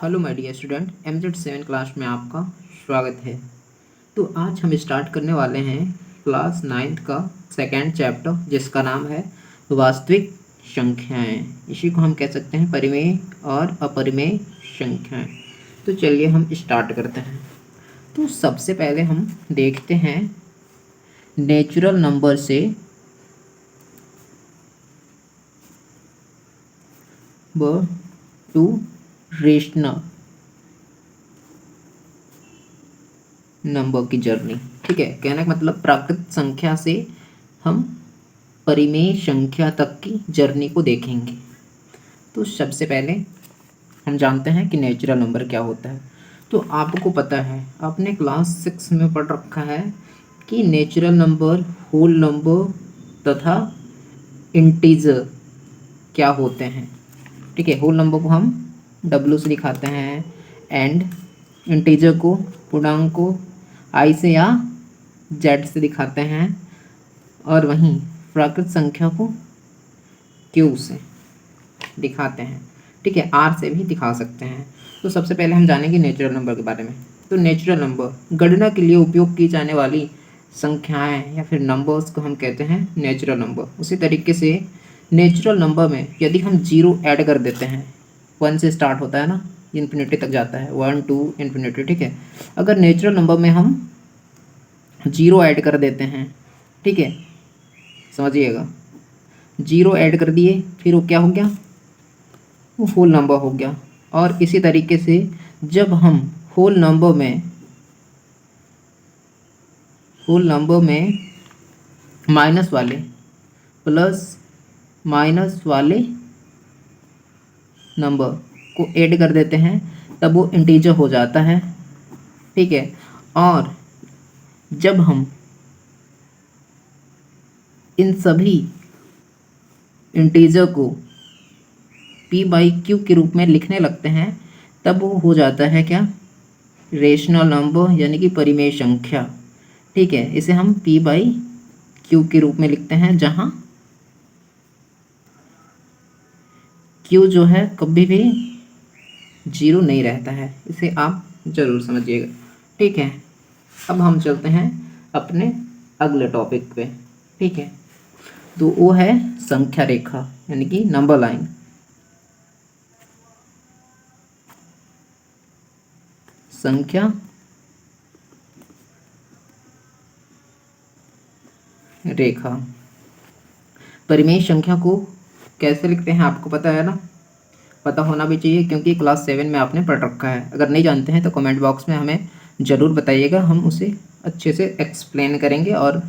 Hello my dear student, MZ7 class में आपका स्वागत है। तो आज हम स्टार्ट करने वाले हैं क्लास 9th का सेकेंड चैप्टर, जिसका नाम है वास्तविक संख्याएं। इसी को हम कह सकते हैं परिमेय और अपरिमेय संख्याएं। तो चलिए हम स्टार्ट करते हैं। तो सबसे पहले हम देखते हैं नेचुरल नंबर से टू रेशनल नंबर की जर्नी। ठीक है, कहने का मतलब प्राकृत संख्या से हम परिमेय संख्या तक की जर्नी को देखेंगे। तो सबसे पहले हम जानते हैं कि नेचुरल नंबर क्या होता है। तो आपको पता है, आपने क्लास 6 में पढ़ रखा है कि नेचुरल नंबर, होल नंबर तथा इंटीजर क्या होते हैं। ठीक है, होल नंबर को हम W से दिखाते हैं एंड इंटीजर को, पूर्णांक को I से या Z से दिखाते हैं, और वहीं प्राकृत संख्या को Q से दिखाते हैं। ठीक है, R से भी दिखा सकते हैं। तो सबसे पहले हम जानेंगे नेचुरल नंबर के बारे में। तो नेचुरल नंबर गणना के लिए उपयोग की जाने वाली संख्याएं या फिर नंबर्स को हम कहते हैं नेचुरल नंबर। उसी तरीके से नेचुरल नंबर में यदि हम 0 ऐड कर देते हैं, 1 से स्टार्ट होता है ना, इन्फिनिटी तक जाता है, 1 2 इन्फिनिटी। ठीक है, अगर नेचुरल नंबर में हम 0 ऐड कर देते हैं, ठीक है, समझिएगा, 0 ऐड कर दिए, फिर वो क्या हो गया, वो होल नंबर हो गया। और इसी तरीके से जब हम होल नंबर में माइनस वाले प्लस माइनस वाले नंबर को ऐड कर देते हैं, तब वो इंटीजर हो जाता है। ठीक है, और जब हम इन सभी इंटीजर को P/Q के रूप में लिखने लगते हैं, तब वो हो जाता है क्या, रेशनल नंबर, यानी कि परिमेय संख्या। ठीक है, इसे हम P/Q के रूप में लिखते हैं, जहाँ Q जो है कभी भी 0 नहीं रहता है। इसे आप ज़रूर समझिएगा। ठीक है, अब हम चलते हैं अपने अगले टॉपिक पे। ठीक है, तो वो है संख्या रेखा, यानी कि नंबर लाइन। संख्या रेखा, परिमेय संख्या को कैसे लिखते हैं आपको पता है ना, पता होना भी चाहिए, क्योंकि क्लास 7 में आपने पढ़ रखा है। अगर नहीं जानते हैं तो कमेंट बॉक्स में हमें ज़रूर बताइएगा, हम उसे अच्छे से एक्सप्लेन करेंगे और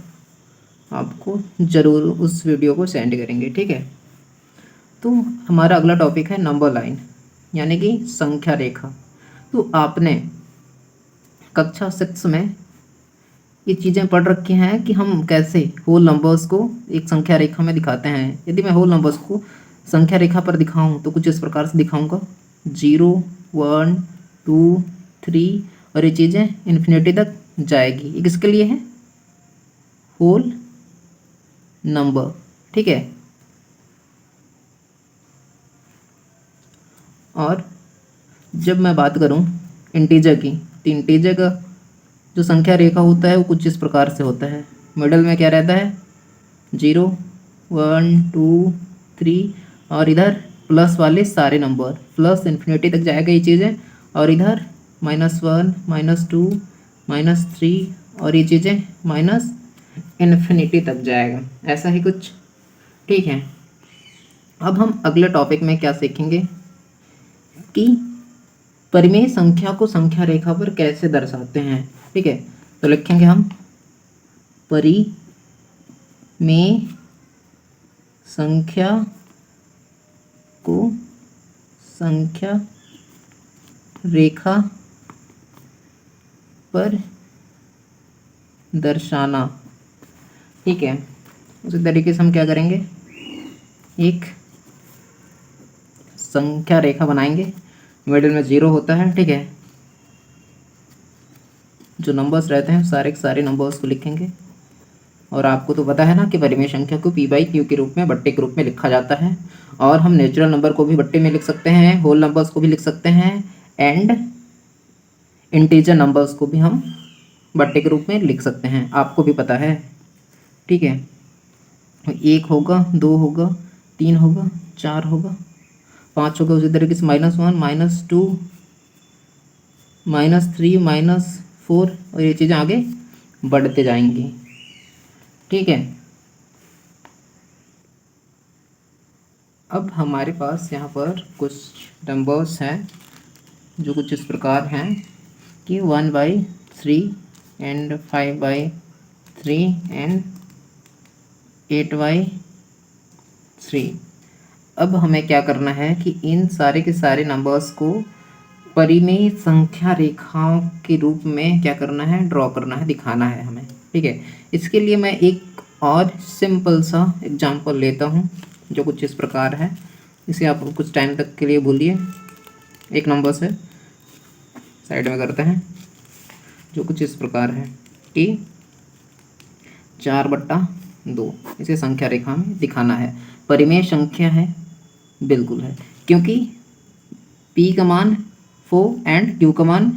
आपको ज़रूर उस वीडियो को सेंड करेंगे। ठीक है, तो हमारा अगला टॉपिक है नंबर लाइन, यानी कि संख्या रेखा। तो आपने कक्षा 6 में ये चीज़ें पढ़ रखी हैं कि हम कैसे होल नंबर्स को एक संख्या रेखा में दिखाते हैं। यदि मैं होल नंबर्स को संख्या रेखा पर दिखाऊं तो कुछ इस प्रकार से दिखाऊंगा, 0 1 2 3, और ये चीज़ें इन्फिनिटी तक जाएगी। ये किसके लिए है, होल नंबर। ठीक है, और जब मैं बात करूं इंटीजर की, तो इंटीजर का जो संख्या रेखा होता है वो कुछ इस प्रकार से होता है। मिडल में क्या रहता है, 0 1 2 3, और इधर प्लस वाले सारे नंबर, प्लस इन्फिनिटी तक जाएगा ये चीज़ें, और इधर -1 -2 -3, और ये चीज़ें माइनस इन्फिनिटी तक जाएगा, ऐसा ही कुछ। ठीक है, अब हम अगले टॉपिक में क्या सीखेंगे कि परिमेय संख्या को संख्या रेखा पर कैसे दर्शाते हैं। ठीक है, तो लिखेंगे हम परिमेय संख्या को संख्या रेखा पर दर्शाना। ठीक है, उसी तरीके से हम क्या करेंगे, एक संख्या रेखा बनाएंगे, मिडिल में 0 होता है। ठीक है, जो नंबर्स रहते हैं सारे के सारे नंबर्स को लिखेंगे, और आपको तो पता है ना कि परिमेय संख्या को P/Q के रूप में, बट्टे के रूप में लिखा जाता है। और हम नेचुरल नंबर को भी बट्टे में लिख सकते हैं, होल नंबर्स को भी लिख सकते हैं, एंड इंटीजर नंबर्स को भी हम बट्टे के रूप में लिख सकते हैं, आपको भी पता है। ठीक है, 1 होगा, 2 होगा, 3 होगा, 4 होगा, 5 होगा। उसी तरीके से -1, -2, -3, -4 और ये चीज़ें आगे बढ़ते जाएंगी। ठीक है, अब हमारे पास यहाँ पर कुछ नंबर्स हैं जो कुछ इस प्रकार हैं कि 1/3 एंड 5/3 एंड 8/3। अब हमें क्या करना है कि इन सारे के सारे नंबर्स को परिमेय संख्या रेखाओं के रूप में क्या करना है, ड्रॉ करना है, दिखाना है हमें। ठीक है, इसके लिए मैं एक और सिंपल सा एग्जांपल लेता हूँ जो कुछ इस प्रकार है। इसे आप कुछ टाइम तक के लिए भूलिए, एक नंबर से साइड में करते हैं, जो कुछ इस प्रकार है कि 4/2 इसे संख्या रेखा में दिखाना है। परिमेय संख्या है, बिल्कुल है, क्योंकि P का मान 4 एंड Q का मान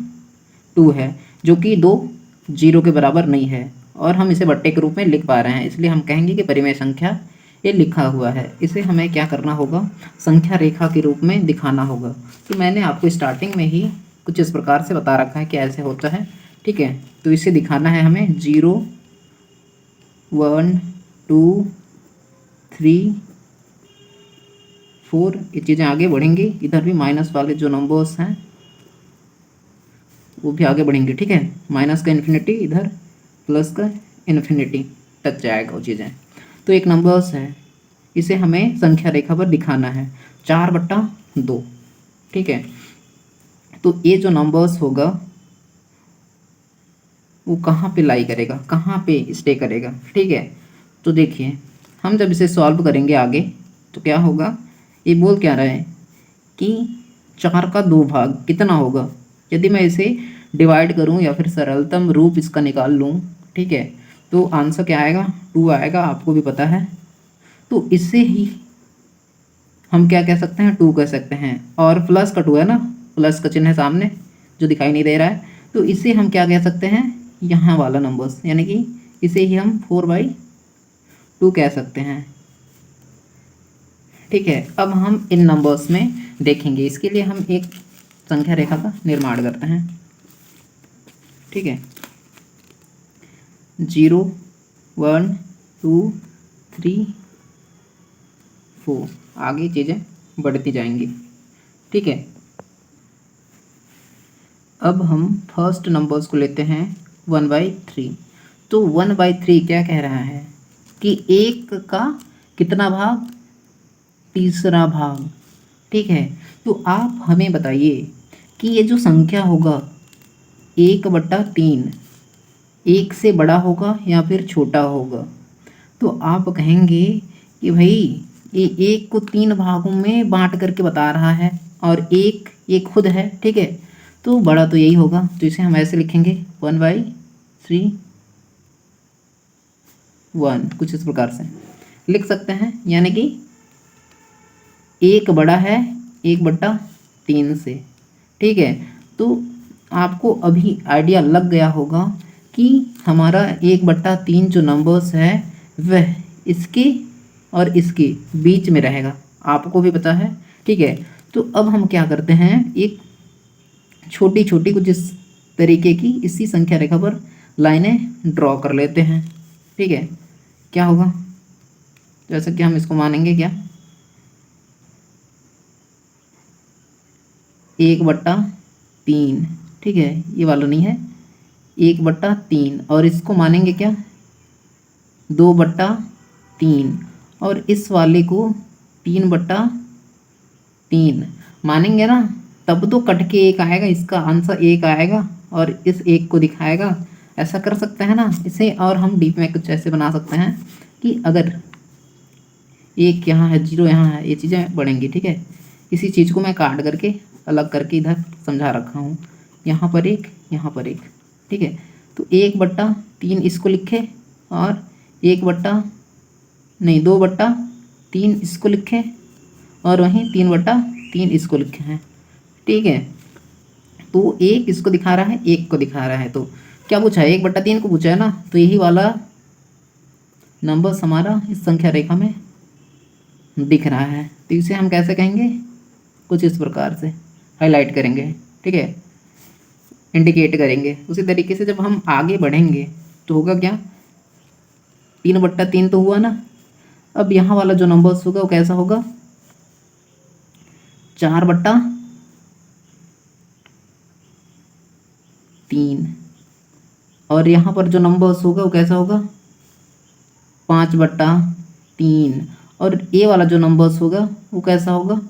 2 है, जो कि 2 0 के बराबर नहीं है, और हम इसे बट्टे के रूप में लिख पा रहे हैं, इसलिए हम कहेंगे कि परिमेय संख्या ये लिखा हुआ है। इसे हमें क्या करना होगा, संख्या रेखा के रूप में दिखाना होगा। तो मैंने आपको स्टार्टिंग में ही कुछ इस प्रकार से बता रखा है कि ऐसे होता है। ठीक है, तो इसे दिखाना है हमें 0, 1, 2, 3, 4, ये चीज़ें आगे बढ़ेंगी। इधर भी माइनस वाले जो नंबर्स हैं वो भी आगे बढ़ेंगे। ठीक है, माइनस का इन्फिनिटी, इधर प्लस का इन्फिनिटी तक जाएगा वो चीज़ें। तो एक नंबर्स है, इसे हमें संख्या रेखा पर दिखाना है 4/2। ठीक है, तो ये जो नंबर्स होगा वो कहाँ पे लाई करेगा, कहाँ पे स्टे करेगा। ठीक है, तो देखिए हम जब इसे सॉल्व करेंगे आगे तो क्या होगा, ये बोल क्या रहा है कि 4 का 2 भाग कितना होगा। यदि मैं इसे डिवाइड करूं या फिर सरलतम रूप इसका निकाल लूं, ठीक है, तो आंसर क्या आएगा, 2 आएगा, आपको भी पता है। तो इससे ही हम क्या कह सकते हैं, 2 कह सकते हैं, और प्लस का 2 है ना, प्लस का चिन्ह है सामने जो दिखाई नहीं दे रहा है, तो इसे हम क्या कह सकते हैं, यहाँ वाला नंबर्स, यानी कि इसे ही हम 4/2 कह सकते हैं। ठीक है, अब हम इन नंबर्स में देखेंगे, इसके लिए हम एक संख्या रेखा का निर्माण करते हैं। ठीक है, 0, 1, 2, 3, 4, आगे चीज़ें बढ़ती जाएंगी। ठीक है, अब हम फर्स्ट नंबर्स को लेते हैं 1/3। तो 1/3 क्या कह रहा है कि 1 का कितना भाग, तीसरा भाग। ठीक है, तो आप हमें बताइए कि ये जो संख्या होगा 1/3 1 से बड़ा होगा या फिर छोटा होगा। तो आप कहेंगे कि भाई ये 1 को 3 भागों में बांट करके बता रहा है और एक ये खुद है। ठीक है, तो बड़ा तो यही होगा, तो इसे हम ऐसे लिखेंगे 1/3 1, कुछ इस प्रकार से लिख सकते हैं, यानी कि 1 बड़ा है 1/3 से। ठीक है, तो आपको अभी आइडिया लग गया होगा कि हमारा 1/3 जो नंबर्स है वह इसके और इसके बीच में रहेगा, आपको भी पता है। ठीक है, तो अब हम क्या करते हैं, एक छोटी छोटी कुछ इस तरीके की इसी संख्या रेखा पर लाइनें ड्रॉ कर लेते हैं। ठीक है, क्या होगा, जैसे कि हम इसको मानेंगे क्या, 1/3। ठीक है, ये वाला नहीं है, 1/3, और इसको मानेंगे क्या, 2/3, और इस वाले को 3/3 मानेंगे ना, तब तो कट के 1 आएगा, इसका आंसर 1 आएगा और इस 1 को दिखाएगा। ऐसा कर सकते हैं ना इसे, और हम डीप में कुछ ऐसे बना सकते हैं कि अगर 1 यहाँ है, 0 यहाँ है, ये चीज़ें बढ़ेंगी। ठीक है, इसी चीज़ को मैं काट करके अलग करके इधर समझा रखा हूँ, यहाँ पर 1, यहाँ पर 1। ठीक है, तो 1/3 इसको लिखे और 2/3 इसको लिखे और वहीं 3/3 इसको लिखे हैं। ठीक है, तो एक इसको दिखा रहा है, एक को दिखा रहा है, तो क्या पूछा है, 1/3 को पूछा है ना, तो यही वाला नंबर्स हमारा इस संख्या रेखा में दिख रहा है। तो इसे हम कैसे कहेंगे, कुछ इस प्रकार से हाईलाइट करेंगे, ठीक है, इंडिकेट करेंगे। उसी तरीके से जब हम आगे बढ़ेंगे तो होगा क्या, 3/3 तो हुआ ना। अब यहाँ वाला जो नंबर्स होगा वो कैसा होगा, 4/3, और यहाँ पर जो नंबर्स होगा वो कैसा होगा, 5/3, और ये वाला जो नंबर्स होगा वो कैसा होगा,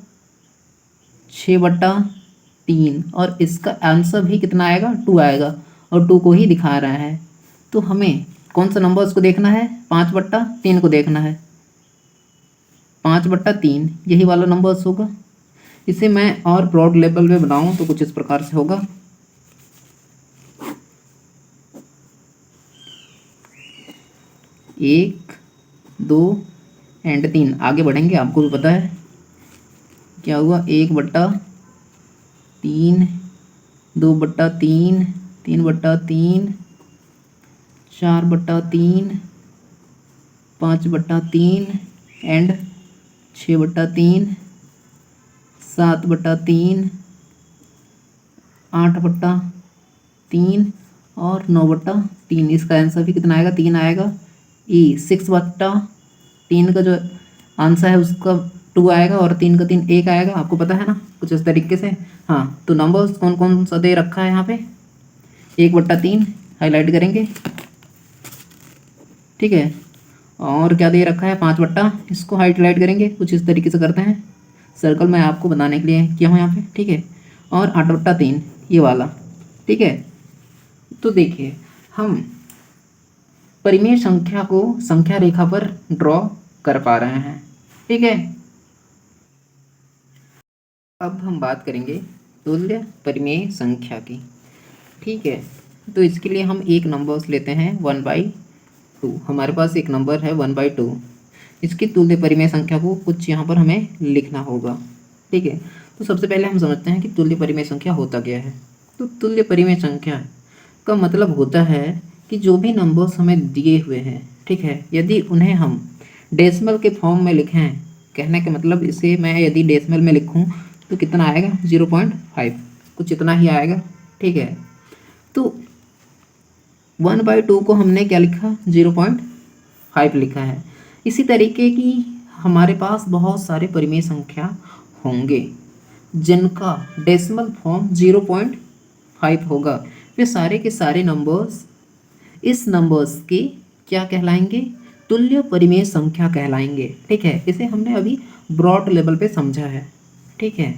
6/3, और इसका आंसर भी कितना आएगा, 2 आएगा, और 2 को ही दिखा रहा है। तो हमें कौन सा नंबर्स को देखना है, 5/3 को देखना है, 5/3 यही वाला नंबर्स होगा। इसे मैं और ब्रॉड लेवल में बनाऊं तो कुछ इस प्रकार से होगा, 1, 2 एंड 3। आगे बढ़ेंगे, आपको भी पता है क्या हुआ, 1/3, 2/3, 3/3, 4/3, 5/3 एंड 6/3, 7/3, 8/3 और 9/3। इसका आंसर भी कितना आएगा, 3 आएगा। 6/3 का जो आंसर है उसका 2 आएगा, और 3 का 3 1 आएगा। आपको पता है ना, कुछ इस तरीके से। हाँ, तो नंबर्स कौन कौन सा दे रखा है यहाँ पे, 1/3 हाईलाइट करेंगे, ठीक है, और क्या दे रखा है, 5 इसको हाईलाइट करेंगे। कुछ इस तरीके से करते हैं, सर्कल मैं आपको बनाने के लिए किया हूँ यहाँ पे, ठीक है, और 8/3 ये वाला, ठीक है। तो देखिए, हम परिमेय संख्या को संख्या रेखा पर ड्रॉ कर पा रहे हैं, ठीक है। अब हम बात करेंगे तुल्य परिमेय संख्या की, ठीक है। तो इसके लिए हम एक नंबर्स लेते हैं 1/2। हमारे पास एक नंबर है 1/2, इसकी तुल्य परिमेय संख्या को कुछ यहाँ पर हमें लिखना होगा, ठीक है। तो सबसे पहले हम समझते हैं कि तुल्य परिमेय संख्या होता क्या है। तो तुल्य परिमेय संख्या का मतलब होता है कि जो भी नंबर्स हमें दिए हुए हैं, ठीक है, यदि उन्हें हम डेसिमल के फॉर्म में लिखें, कहने का मतलब इसे मैं यदि डेसिमल में लिखूं तो कितना आएगा, 0.5, कुछ इतना ही आएगा, ठीक है। तो 1/2 को हमने क्या लिखा, 0.5 लिखा है। इसी तरीके की हमारे पास बहुत सारे परिमेय संख्या होंगे जिनका डेसिमल फॉर्म 0.5 होगा। वे सारे के सारे नंबर्स इस नंबर्स के क्या कहलाएंगे, तुल्य परिमेय संख्या कहलाएंगे, ठीक है। इसे हमने अभी ब्रॉड लेवल पे समझा है, ठीक है।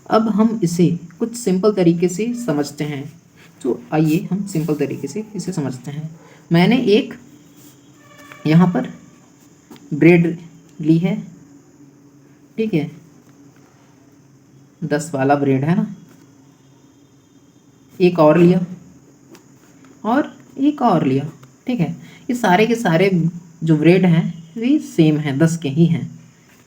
अब हम इसे कुछ सिंपल तरीके से समझते हैं। तो आइए हम सिंपल तरीके से इसे समझते हैं। मैंने एक यहाँ पर ब्रेड ली है, ठीक है, 10 वाला ब्रेड है ना, एक और लिया और एक और लिया, ठीक है। ये सारे के सारे जो ब्रेड हैं वे सेम हैं, 10 के ही हैं।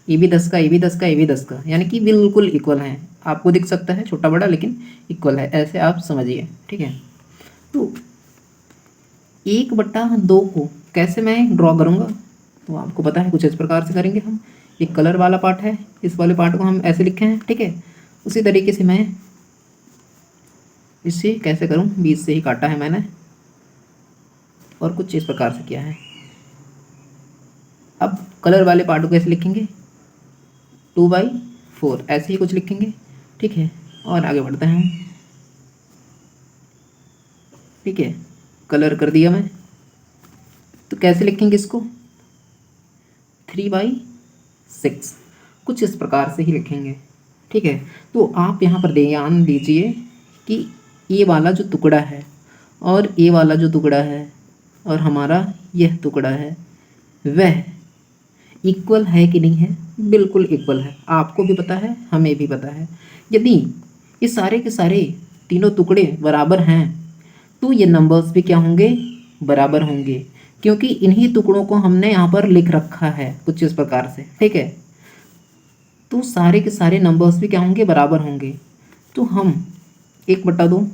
ये भी 10 का, ये भी 10 का, ये भी 10 का, यानी कि बिल्कुल इक्वल हैं। आपको दिख सकता है छोटा बड़ा, लेकिन इक्वल है, ऐसे आप समझिए, ठीक है। तो 1/2 को कैसे मैं ड्रॉ करूँगा, तो आपको पता है कुछ इस प्रकार से करेंगे हम। एक कलर वाला पार्ट है, इस वाले पार्ट को हम ऐसे लिखे हैं, ठीक है। उसी तरीके से मैं इसे कैसे करूँ, बीच से ही काटा है मैंने और कुछ इस प्रकार से किया है। अब कलर वाले पार्ट को कैसे लिखेंगे, 2/4 ऐसे ही कुछ लिखेंगे, ठीक है। और आगे बढ़ते हैं, ठीक है, कलर कर दिया मैं। तो कैसे लिखेंगे इसको, 3/6 कुछ इस प्रकार से ही लिखेंगे, ठीक है। तो आप यहाँ पर ध्यान दीजिए कि ये वाला जो टुकड़ा है और ये वाला जो टुकड़ा है और हमारा यह टुकड़ा है वह इक्वल है कि नहीं है, बिल्कुल इक्वल है। आपको भी पता है, हमें भी पता है। यदि ये सारे के सारे तीनों टुकड़े बराबर हैं तो ये नंबर्स भी क्या होंगे, बराबर होंगे, क्योंकि इन्हीं टुकड़ों को हमने यहाँ पर लिख रखा है कुछ इस प्रकार से, ठीक है। तो सारे के सारे नंबर्स भी क्या होंगे, बराबर होंगे। तो हम 1/2,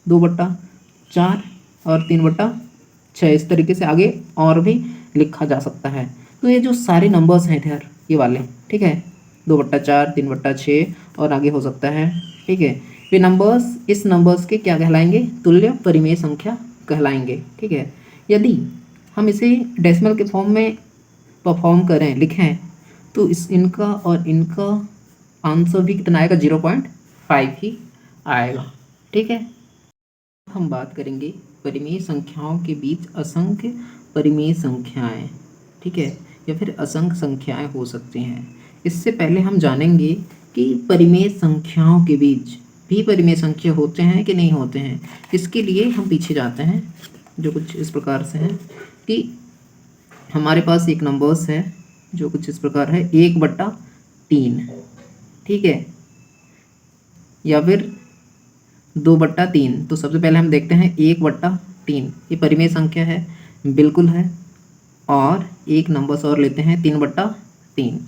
2/4 और 3/6। इस तरीके से आगे और भी लिखा जा सकता है। तो ये जो सारे नंबर्स हैं इधर ये वाले, ठीक है, 2/4, 3/6 और आगे हो सकता है, ठीक है। ये नंबर्स, इस नंबर्स के क्या कहलाएंगे? तुल्य परिमेय संख्या कहलाएंगे, ठीक है। यदि हम इसे डेसिमल के फॉर्म में परफॉर्म करें, लिखें, तो इनका और इनका आंसर भी कितना आएगा? 0.5 ही आएगा, ठीक है। हम बात करेंगे परिमेय संख्याओं के बीच असंख्य परिमेय संख्याएं, ठीक है, या फिर असंख्य संख्याएं हो सकती हैं। इससे पहले हम जानेंगे कि परिमेय संख्याओं के बीच भी परिमेय संख्या होते हैं कि नहीं होते हैं। इसके लिए हम पीछे जाते हैं, जो कुछ इस प्रकार से है कि हमारे पास एक नंबर्स है जो कुछ इस प्रकार है, 1/3, ठीक है, या फिर 2/3। तो सबसे पहले हम देखते हैं 1/3, ये परिमेय संख्या है, बिल्कुल है। और एक नंबर्स और लेते हैं 3/3,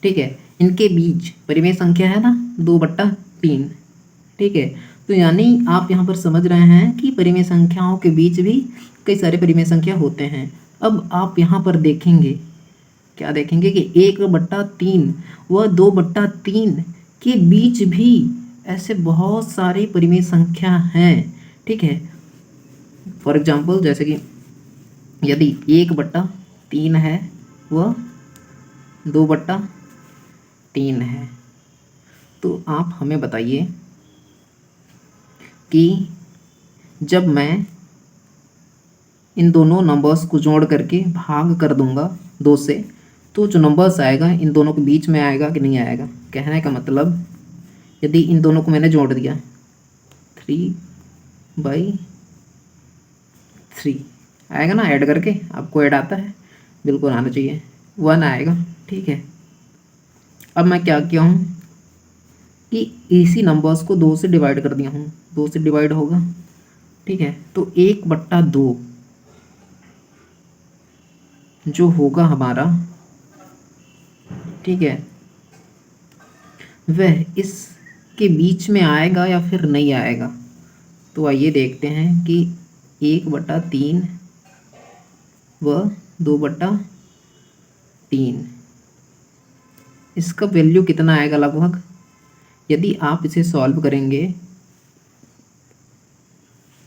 ठीक है। इनके बीच परिमेय संख्या है ना 2/3, ठीक है। तो यानी आप यहाँ पर समझ रहे हैं कि परिमेय संख्याओं के बीच भी कई सारे परिमेय संख्या होते हैं। अब आप यहाँ पर देखेंगे, क्या देखेंगे कि 1/3 व 2/3 के बीच भी ऐसे बहुत सारे परिमेय संख्या हैं, ठीक है। फॉर एग्जाम्पल, जैसे कि यदि 1/3 है व 2/3 है, तो आप हमें बताइए कि जब मैं इन दोनों नंबर्स को जोड़ करके भाग कर दूंगा 2 से, तो जो नंबर्स आएगा इन दोनों के बीच में आएगा कि नहीं आएगा? कहने का मतलब, यदि इन दोनों को मैंने जोड़ दिया 3/3 आएगा ना, ऐड करके, आपको ऐड आता है? बिल्कुल आना चाहिए, 1 आएगा, ठीक है। अब मैं क्या किया हूँ कि इसी नंबर्स को 2 से डिवाइड कर दिया हूँ, 2 से डिवाइड होगा, ठीक है। तो 1/2 जो होगा हमारा, ठीक है, वह इसके बीच में आएगा या फिर नहीं आएगा? तो आइए देखते हैं कि 1/3 व 2/3 इसका वैल्यू कितना आएगा लगभग? यदि आप इसे सॉल्व करेंगे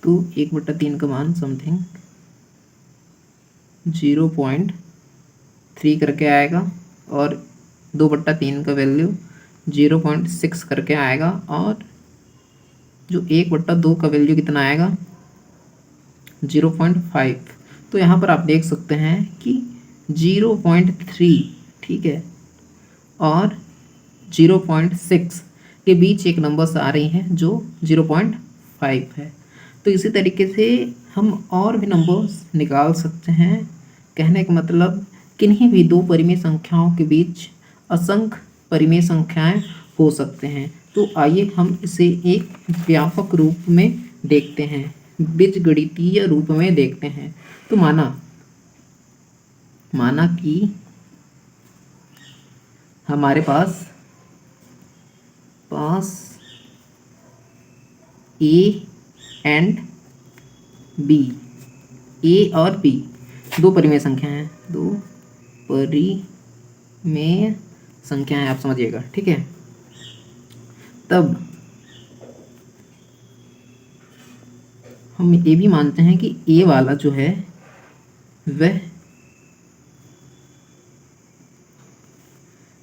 तो 1/3 का मान समथिंग 0.3 करके आएगा और 2/3 का वैल्यू 0.6 करके आएगा, और जो 1/2 का वैल्यू कितना आएगा? 0.5। तो यहाँ पर आप देख सकते हैं कि 0.3, ठीक है, और 0.6 के बीच एक नंबर्स आ रही हैं जो 0.5 है। तो इसी तरीके से हम और भी नंबर्स निकाल सकते हैं। कहने का मतलब, किन्हीं भी दो परिमेय संख्याओं के बीच असंख्य परिमेय संख्याएं हो सकते हैं। तो आइए हम इसे एक व्यापक रूप में देखते हैं, बीजगणितीय रूप में देखते हैं। तो माना कि हमारे पास ए एंड बी, ए और बी दो परिमेय संख्या हैं, दो परिमेय संख्या है, आप समझिएगा, ठीक है। तब हम ये भी मानते हैं कि ए वाला जो है वह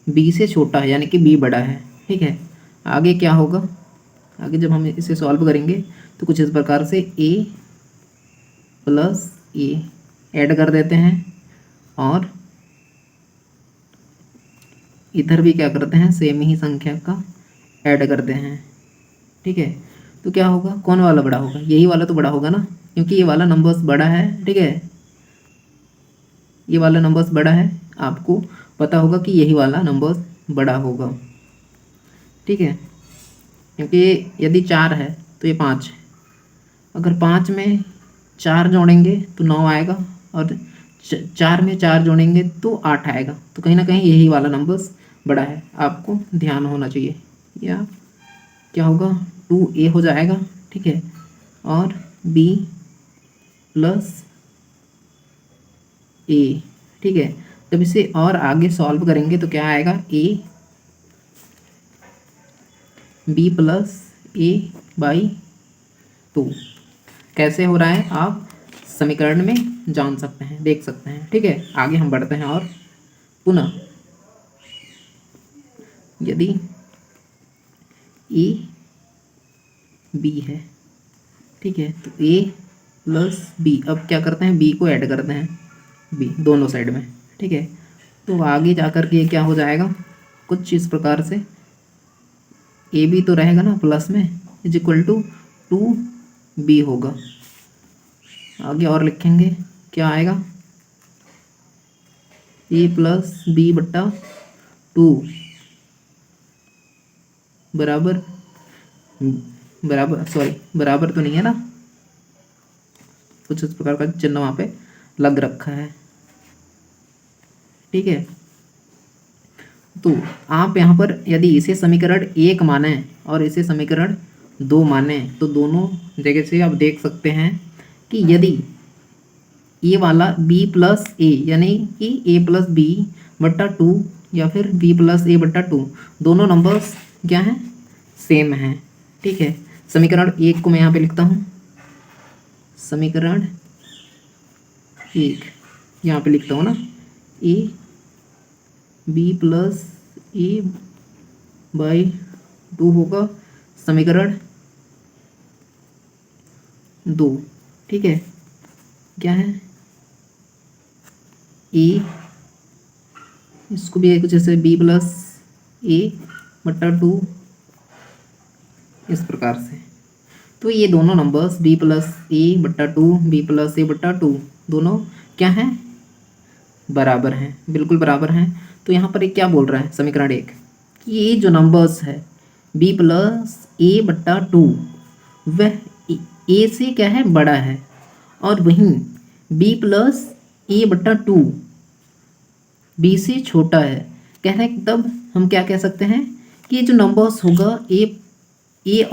बी से छोटा है, यानी कि बी बड़ा है, ठीक है। आगे क्या होगा? आगे जब हम इसे सॉल्व करेंगे तो कुछ इस प्रकार से ए प्लस ए ऐड कर देते हैं, और इधर भी क्या करते हैं? सेम ही संख्या का ऐड करते हैं, ठीक है। तो क्या होगा? कौन वाला बड़ा होगा? यही वाला तो बड़ा होगा ना, क्योंकि ये वाला नंबर्स बड़ा है, ठीक है। ये वाला नंबर्स बड़ा है, आपको पता होगा कि यही वाला नंबर्स बड़ा होगा, ठीक है। क्योंकि यदि 4 है तो ये 5 है, अगर 5 में 4 जोड़ेंगे तो 9 आएगा, और 4 में 4 जोड़ेंगे तो 8 आएगा। तो कहीं ना कहीं यही वाला नंबर्स बड़ा है, आपको ध्यान होना चाहिए। या क्या होगा? 2a हो जाएगा, ठीक है, और b प्लस a, ठीक है। जब इसे और आगे सॉल्व करेंगे तो क्या आएगा, a b plus a by 2। कैसे हो रहा है आप समीकरण में जान सकते हैं, देख सकते हैं, ठीक है। आगे हम बढ़ते हैं और पुनः यदि a b है, ठीक है, तो a प्लस b, अब क्या करते हैं, b को ऐड करते हैं, b दोनों साइड में, ठीक है। तो आगे जाकर के क्या हो जाएगा, कुछ इस प्रकार से, ए बी तो रहेगा ना प्लस में, इज इक्वल टू 2b होगा। आगे और लिखेंगे, क्या आएगा, a प्लस बी बट्टा 2 बराबर बराबर तो नहीं है ना, कुछ इस प्रकार का चिन्ह वहाँ पे लग रखा है, ठीक है। तो आप यहाँ पर यदि इसे समीकरण 1 माने और इसे समीकरण 2 माने तो दोनों जगह से आप देख सकते हैं कि यदि ए वाला b प्लस ए यानी कि a प्लस बी बट्टा 2 या फिर b प्लस a बट्टा 2, दोनों नंबर्स क्या हैं, सेम हैं, ठीक है। समीकरण 1 को मैं यहाँ पे लिखता हूँ, समीकरण 1 यहाँ पे लिखता हूँ ना, a b plus a by 2 होगा समीकरण 2, ठीक है। क्या है, a, इसको भी कुछ ऐसे b प्लस a बट्टा 2 इस प्रकार से। तो ये दोनों नंबर्स b प्लस a बट्टा 2, b प्लस a बट्टा 2 दोनों क्या हैं, बराबर हैं, बिल्कुल बराबर हैं। तो यहाँ पर एक क्या बोल रहा है समीकरण 1 कि ये जो नंबर्स है b प्लस a बट्टा 2 वह a से क्या है, बड़ा है, और वहीं b प्लस a बट्टा 2 b से छोटा है। कह रहे हैं तब हम क्या कह सकते हैं कि ये जो नंबर्स होगा a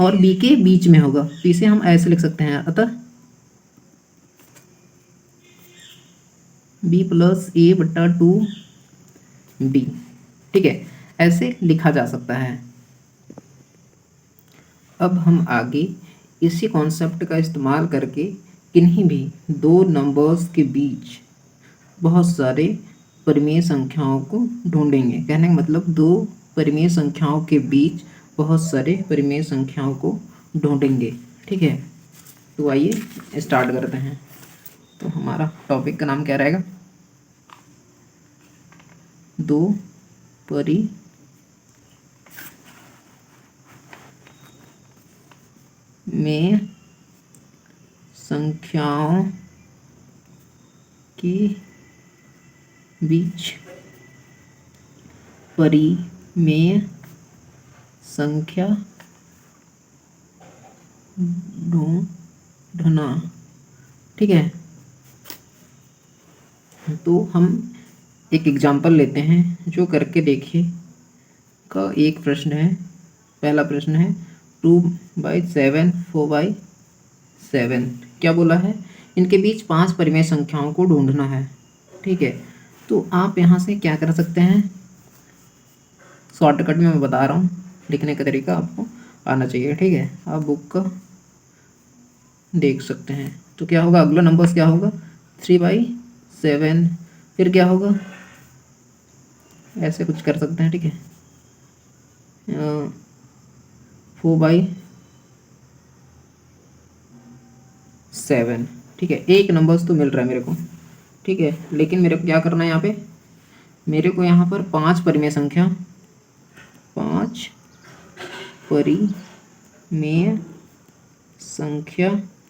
और b के बीच में होगा, तो इसे हम ऐसे लिख सकते हैं, अतः b प्लस a बट्टा 2b, ठीक है, ऐसे लिखा जा सकता है। अब हम आगे इसी कॉन्सेप्ट का इस्तेमाल करके किन्हीं भी दो नंबर्स के बीच बहुत सारे परिमेय संख्याओं को ढूंढेंगे। कहने का मतलब दो परिमेय संख्याओं के बीच बहुत सारे परिमेय संख्याओं को ढूंढेंगे, ठीक है। तो आइए स्टार्ट करते हैं। तो हमारा टॉपिक का नाम क्या रहेगा, दो परिमेय संख्याओं के बीच परिमेय संख्या ढूंढना, ठीक है। तो हम एक एग्जांपल लेते हैं जो करके देखिए का एक प्रश्न है। पहला प्रश्न है 2/7 4/7, क्या बोला है, इनके बीच 5 परिमेय संख्याओं को ढूंढना है, ठीक है। तो आप यहाँ से क्या कर सकते हैं, शॉर्टकट में मैं बता रहा हूँ, लिखने का तरीका आपको आना चाहिए, ठीक है। आप बुक का देख सकते हैं। तो क्या होगा, अगला नंबर्स क्या होगा, 3/7, फिर क्या होगा, ऐसे कुछ कर सकते हैं, ठीक है, 4/7, ठीक है। एक नंबर्स तो मिल रहा है मेरे को, ठीक है, लेकिन मेरे को क्या करना है यहाँ पे, मेरे को यहाँ पर 5 परिमेय संख्या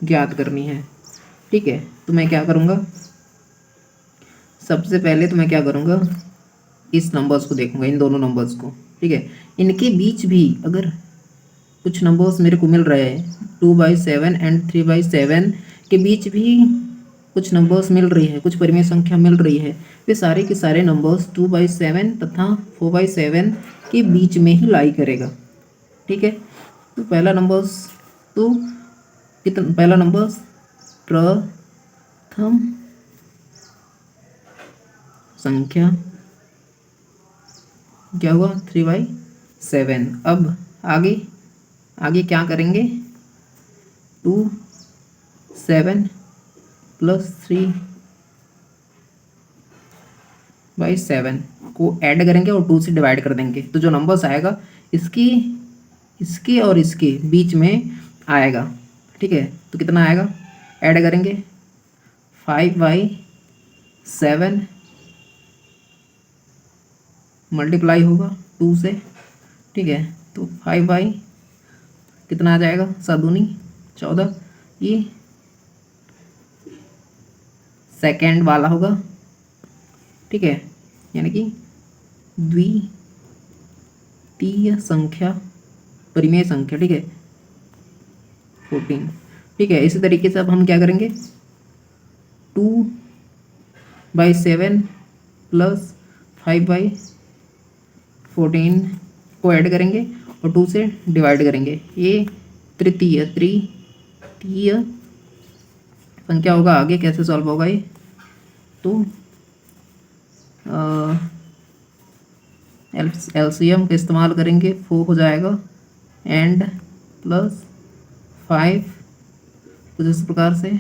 ज्ञात करनी है, ठीक है। तो मैं क्या करूँगा, सबसे पहले तो मैं क्या करूँगा, इस नंबर्स को देखूँगा, इन दोनों नंबर्स को, ठीक है। इनके बीच भी अगर कुछ नंबर्स मेरे को मिल रहे हैं 2/7 एंड 3/7 के बीच भी कुछ नंबर्स मिल रही है, कुछ परिमेय संख्या मिल रही है, वे सारे के सारे नंबर्स 2/7 तथा 4/7 के बीच में ही लाई करेगा, ठीक है। तो पहला नंबर तो कितना, पहला नंबर प्रथम संख्या क्या हुआ 3/7। अब आगे आगे क्या करेंगे, 7 + 3/7 को ऐड करेंगे और 2 से डिवाइड कर देंगे, तो जो नंबर्स आएगा इसकी इसके और इसके बीच में आएगा। ठीक है, तो कितना आएगा, ऐड करेंगे 5/7 मल्टीप्लाई होगा 2 से। ठीक है, तो 5 कितना आ जाएगा, 7 दूनी 14, ये सेकेंड वाला होगा। ठीक है, यानी कि द्वितीय संख्या, परिमेय संख्या। ठीक है, 14। ठीक है, इसी तरीके से अब हम क्या करेंगे, 2/7 + 5/14 को ऐड करेंगे और 2 से डिवाइड करेंगे। ये तृतीय संख्या होगा। आगे कैसे सॉल्व होगा ये, तो एलसीएम का इस्तेमाल करेंगे, 4 हो जाएगा एंड +5 कुछ इस प्रकार से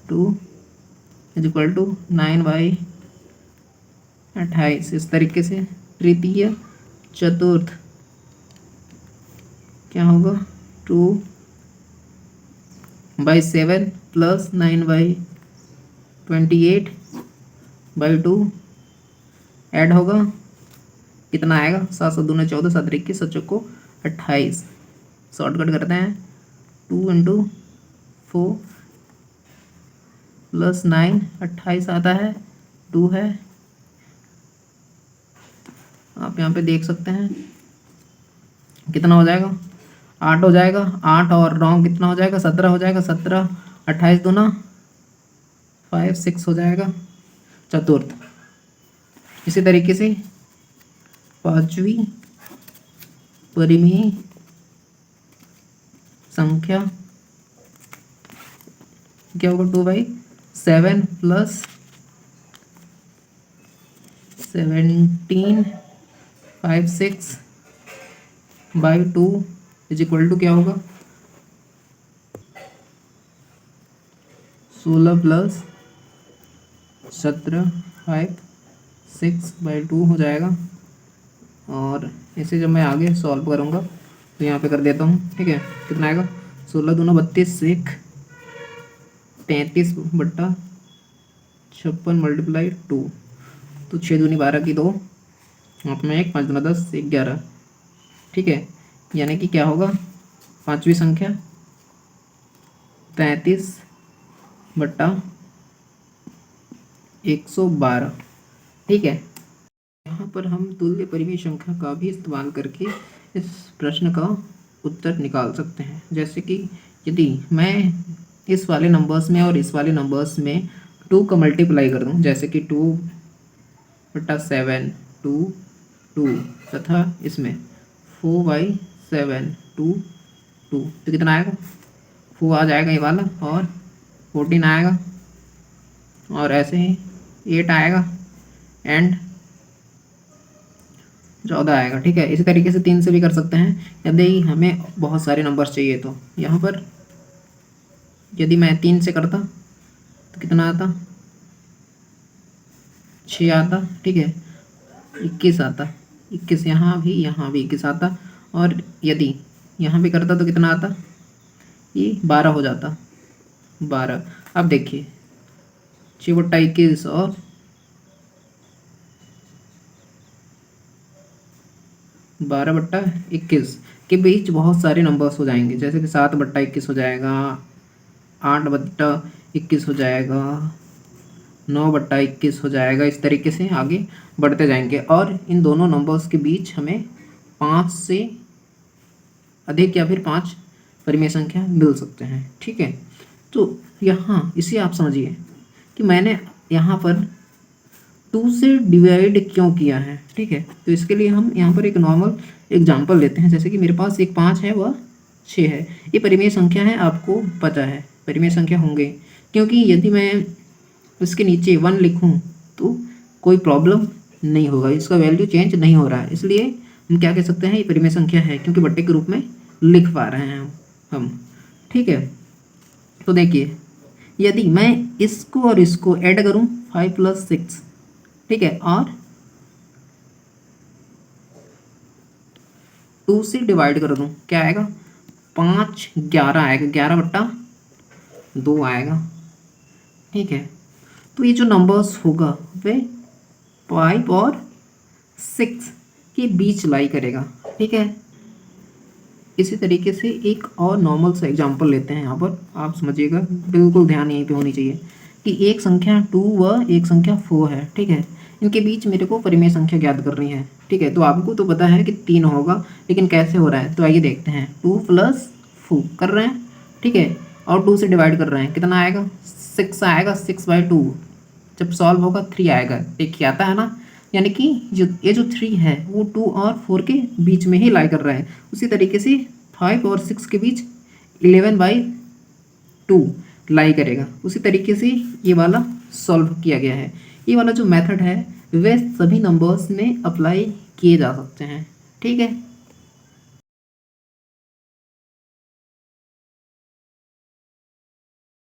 2 = 9/28। इस तरीके से तृतीय चतुर्थ क्या होगा, 2/7 + 9/28/2 ऐड होगा, कितना आएगा, 7 7 दूने 14, 7 21, 7 चौको 28। शॉर्टकट करते हैं, 2 × 4 + 9 28 आता है, 2 है। आप यहाँ पे देख सकते हैं कितना हो जाएगा, 8 हो जाएगा। 8 और 9 कितना हो जाएगा, 17 हो जाएगा। 17 28 दूना 5 6 हो जाएगा चतुर्थ। इसी तरीके से पांचवी परिमेय संख्या क्या होगा, 2/7 + 17/56/2 = क्या होगा, 16 + 17/6/2 हो जाएगा। और इसे जब मैं आगे सॉल्व करूँगा तो यहाँ पे कर देता हूँ। ठीक है, कितना आएगा, 16 दूना 32, 1 33/56 × 2, तो 6 दूनी 12 की 2, हाथ में 1, 5 दूना 10, 11। ठीक है, यानी कि क्या होगा, पांचवी संख्या 33/112। ठीक है, यहाँ पर हम तुल्य परिमेय संख्या का भी इस्तेमाल करके इस प्रश्न का उत्तर निकाल सकते हैं। जैसे कि यदि मैं इस वाले नंबर्स में और इस वाले नंबर्स में 2 का मल्टीप्लाई कर दूँ, जैसे कि 2/7 2 2 तथा इसमें 4/7 2 2, तो कितना आएगा, 4 आ जाएगा ये वाला, और 14 आएगा, और ऐसे ही 8 आएगा एंड 14 आएगा। ठीक है, इसी तरीके से 3 से भी कर सकते हैं यदि हमें बहुत सारे नंबर्स चाहिए। तो यहाँ पर यदि मैं 3 से करता तो कितना आता, 6 आता। ठीक है, 21 आता, 21 यहाँ भी 21 आता, और यदि यहाँ भी करता तो कितना आता, ये 12 हो जाता, 12। अब देखिए 6/21 और 12/21 के बीच बहुत सारे नंबर्स हो जाएंगे, जैसे कि 7/21 हो जाएगा, 8/21 हो जाएगा, 9/21 हो जाएगा। इस तरीके से आगे बढ़ते जाएंगे, और इन दोनों नंबर्स के बीच हमें 5 से अधिक या फिर 5 परिमेय संख्या मिल सकते हैं। ठीक है, तो यहाँ इसे आप समझिए कि मैंने यहाँ पर 2 से डिवाइड क्यों किया है। ठीक है, तो इसके लिए हम यहाँ पर एक नॉर्मल एग्जांपल लेते हैं। जैसे कि मेरे पास एक 5 है, वह 6 है। ये परिमेय संख्या है, आपको पता है परिमेय संख्या होंगे, क्योंकि यदि मैं इसके नीचे 1 लिखूं तो कोई प्रॉब्लम नहीं होगा, इसका वैल्यू चेंज नहीं हो रहा है, इसलिए हम क्या कह सकते हैं, ये परिमेय संख्या है, क्योंकि बट्टे के रूप में लिख पा रहे हैं हम। ठीक है, तो देखिए यदि मैं इसको और इसको ऐड करूं 5 + 6, ठीक है, और 2 से डिवाइड कर दूं, क्या आएगा, 5 11 आएगा, 11/2 आएगा। ठीक है, तो ये जो नंबर्स होगा वे 5 और 6 के बीच लाई करेगा। ठीक है, इसी तरीके से एक और नॉर्मल सा एग्जांपल लेते हैं। यहाँ पर आप समझिएगा, बिल्कुल ध्यान यहीं पे होनी चाहिए कि एक संख्या 2 व एक संख्या 4 है। ठीक है, इनके बीच मेरे को परिमेय संख्या ज्ञात करनी है। ठीक है, तो आपको तो पता है कि 3 होगा, लेकिन कैसे हो रहा है, तो आइए देखते हैं। 2 + 4 कर रहे हैं, ठीक है, और 2 से डिवाइड कर रहे हैं, कितना आएगा, 6 आएगा, 6/2। जब सॉल्व होगा 3 आएगा, देखिए आता है ना, यानी कि जो 3 है वो 2 और 4 के बीच में ही लाई कर रहा है। उसी तरीके से 5 और 6 के बीच 11/2 लाई करेगा। उसी तरीके से ये वाला सॉल्व किया गया है। ये वाला जो मेथड है वह सभी नंबर्स में अप्लाई किए जा सकते हैं। ठीक है।